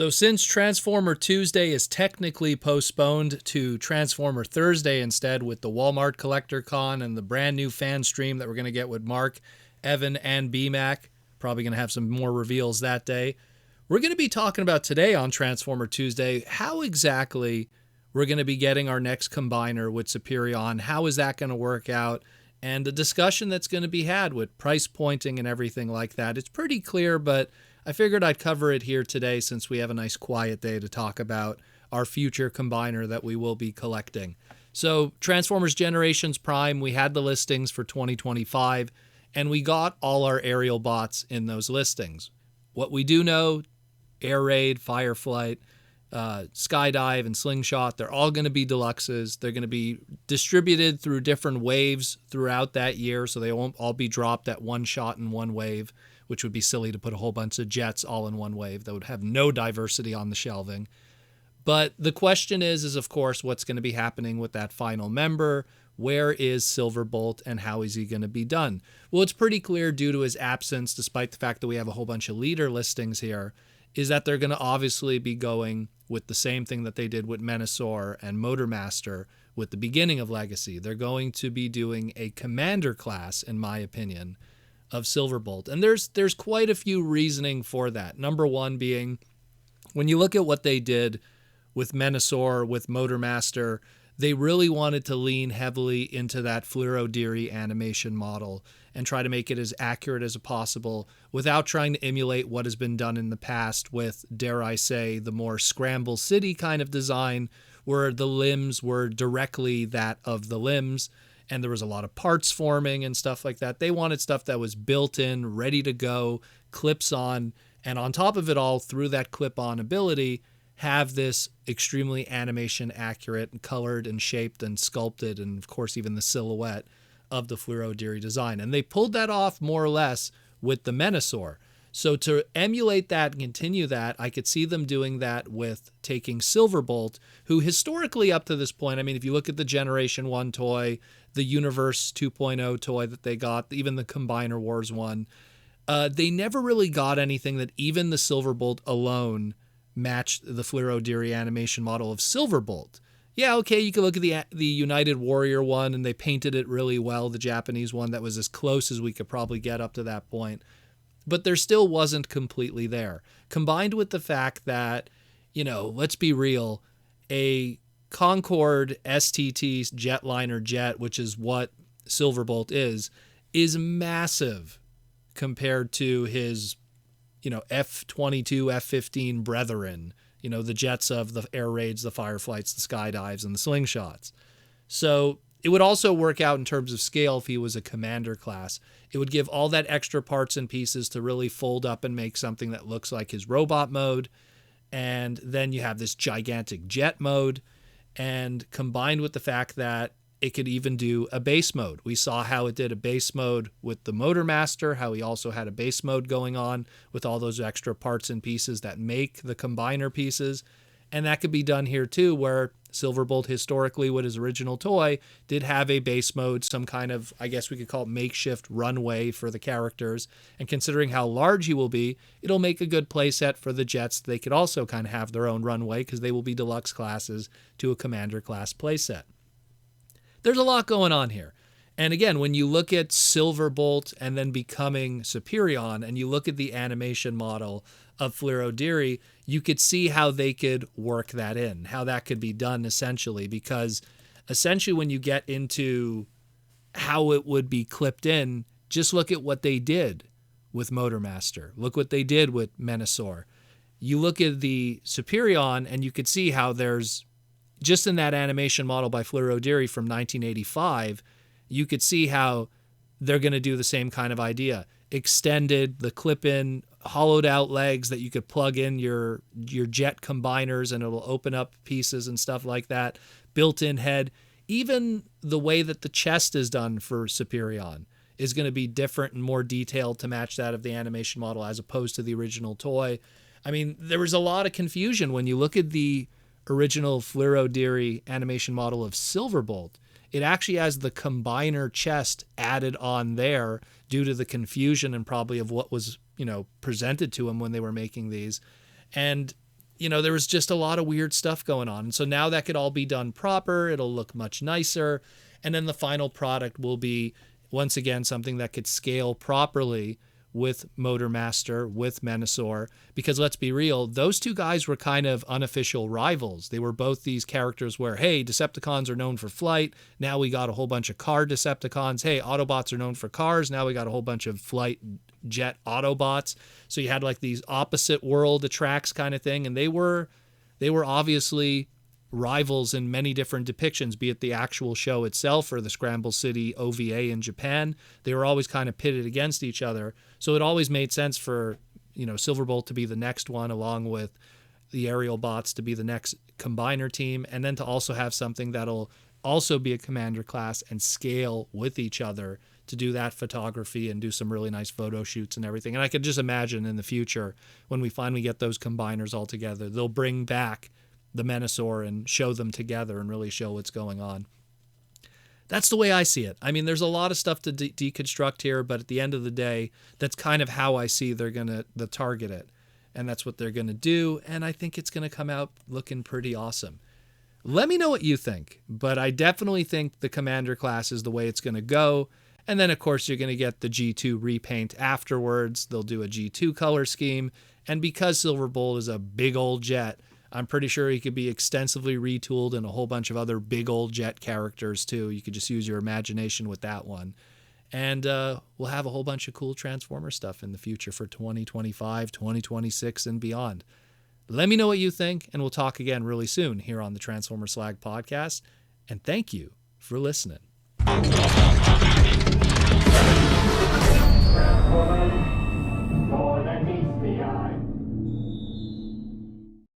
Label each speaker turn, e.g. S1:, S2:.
S1: So since Transformer Tuesday is technically postponed to Transformer Thursday instead with the Walmart Collector Con and the brand new fan stream that we're going to get with Mark, Evan, and BMAC, probably going to have some more reveals that day, we're going to be talking about today on Transformer Tuesday how exactly we're going to be getting our next combiner with Superion. How is that going to work out? And the discussion that's going to be had with price pointing and everything like that. It's pretty clear, but I figured I'd cover it here today since we have a nice quiet day to talk about our future combiner that we will be collecting. So Transformers Generations Prime, we had the listings for 2025, and we got all our Aerialbots in those listings. What we do know, Air Raid, Fireflight, Skydive, and Slingshot, they're all going to be deluxes. They're going to be distributed through different waves throughout that year, so they won't all be dropped at one shot in one wave, which would be silly to put a whole bunch of jets all in one wave. That would have no diversity on the shelving. But the question is of course, what's going to be happening with that final member? Where is Silverbolt and how is he going to be done? Well, it's pretty clear due to his absence, despite the fact that we have a whole bunch of leader listings here, is that they're going to obviously be going with the same thing that they did with Menasor and Motormaster with the beginning of Legacy. They're going to be doing a commander class, in my opinion, of Silverbolt. And there's quite a few reasoning for that. Number one being, when you look at what they did with Menasor, with Motormaster, they really wanted to lean heavily into that Fluoro-Deary animation model and try to make it as accurate as possible without trying to emulate what has been done in the past with, dare I say, the more Scramble City kind of design, where the limbs were directly that of the limbs, and there was a lot of parts forming and stuff like that. They wanted stuff that was built in, ready to go, clips on, and on top of it all, through that clip-on ability, have this extremely animation accurate and colored and shaped and sculpted, and of course even the silhouette of the Fluoro-Deary design. And they pulled that off more or less with the Menasor. So to emulate that and continue that, I could see them doing that with taking Silverbolt, who historically up to this point, I mean, if you look at the Generation 1 toy, the Universe 2.0 toy that they got, even the Combiner Wars one, they never really got anything that even the Silverbolt alone matched the Fluoro-Deary animation model of Silverbolt. Yeah, okay, you can look at the United Warrior one, and they painted it really well, the Japanese one that was as close as we could probably get up to that point. But there still wasn't completely there. Combined with the fact that, let's be real, a Concorde STT jetliner jet, which is what Silverbolt is massive compared to his, F-22, F-15 brethren, the jets of the Air Raids, the Fireflights, the Skydives, and the Slingshots. So it would also work out in terms of scale if he was a commander class. It would give all that extra parts and pieces to really fold up and make something that looks like his robot mode. And then you have this gigantic jet mode. And combined with the fact that it could even do a base mode. We saw how it did a base mode with the Motormaster, how he also had a base mode going on with all those extra parts and pieces that make the combiner pieces. And that could be done here too, where Silverbolt historically with his original toy did have a base mode, some kind of, I guess we could call it makeshift runway for the characters. And considering how large he will be, it'll make a good playset for the jets. They could also kind of have their own runway because they will be deluxe classes to a commander class playset. There's a lot going on here. And again, when you look at Silverbolt and then becoming Superion, and you look at the animation model of Fluoro-Deary, you could see how they could work that in, how that could be done essentially, because essentially when you get into how it would be clipped in, just look at what they did with Motormaster. Look what they did with Menasor. You look at the Superion and you could see how there's, just in that animation model by Fluoro-Deary from 1985, you could see how they're going to do the same kind of idea. Extended, the clip-in, hollowed out legs that you could plug in your jet combiners and it'll open up pieces and stuff like that. Built-in head. Even the way that the chest is done for Superion is going to be different and more detailed to match that of the animation model as opposed to the original toy. I mean, there was a lot of confusion when you look at the original Fluoro-Deary animation model of Silverbolt. It actually has the combiner chest added on there due to the confusion and probably of what was, presented to him when they were making these. And there was just a lot of weird stuff going on. And so now that could all be done proper. It'll look much nicer. And then the final product will be, once again, something that could scale properly with Motormaster, with Menasor, because let's be real, those two guys were kind of unofficial rivals. They were both these characters where, hey, Decepticons are known for flight. Now we got a whole bunch of car Decepticons. Hey, Autobots are known for cars. Now we got a whole bunch of flight jet Autobots. So you had like these opposite world attracts kind of thing. And they were obviously rivals in many different depictions, be it the actual show itself or the Scramble City OVA in Japan. They were always kind of pitted against each other. So it always made sense for, Silverbolt to be the next one, along with the Aerialbots to be the next combiner team, and then to also have something that'll also be a commander class and scale with each other to do that photography and do some really nice photo shoots and everything. And I could just imagine in the future, when we finally get those combiners all together, they'll bring back the Menasor and show them together and really show what's going on. That's the way I see it. I mean, there's a lot of stuff to deconstruct here, but at the end of the day, that's kind of how I see they're going to target it. And that's what they're going to do. And I think it's going to come out looking pretty awesome. Let me know what you think, but I definitely think the Commander class is the way it's going to go. And then, of course, you're going to get the G2 repaint afterwards. They'll do a G2 color scheme. And because Silverbolt is a big old jet, I'm pretty sure he could be extensively retooled in a whole bunch of other big old jet characters, too. You could just use your imagination with that one. And we'll have a whole bunch of cool Transformer stuff in the future for 2025, 2026, and beyond. Let me know what you think, and we'll talk again really soon here on the Transformer Slag podcast. And thank you for listening.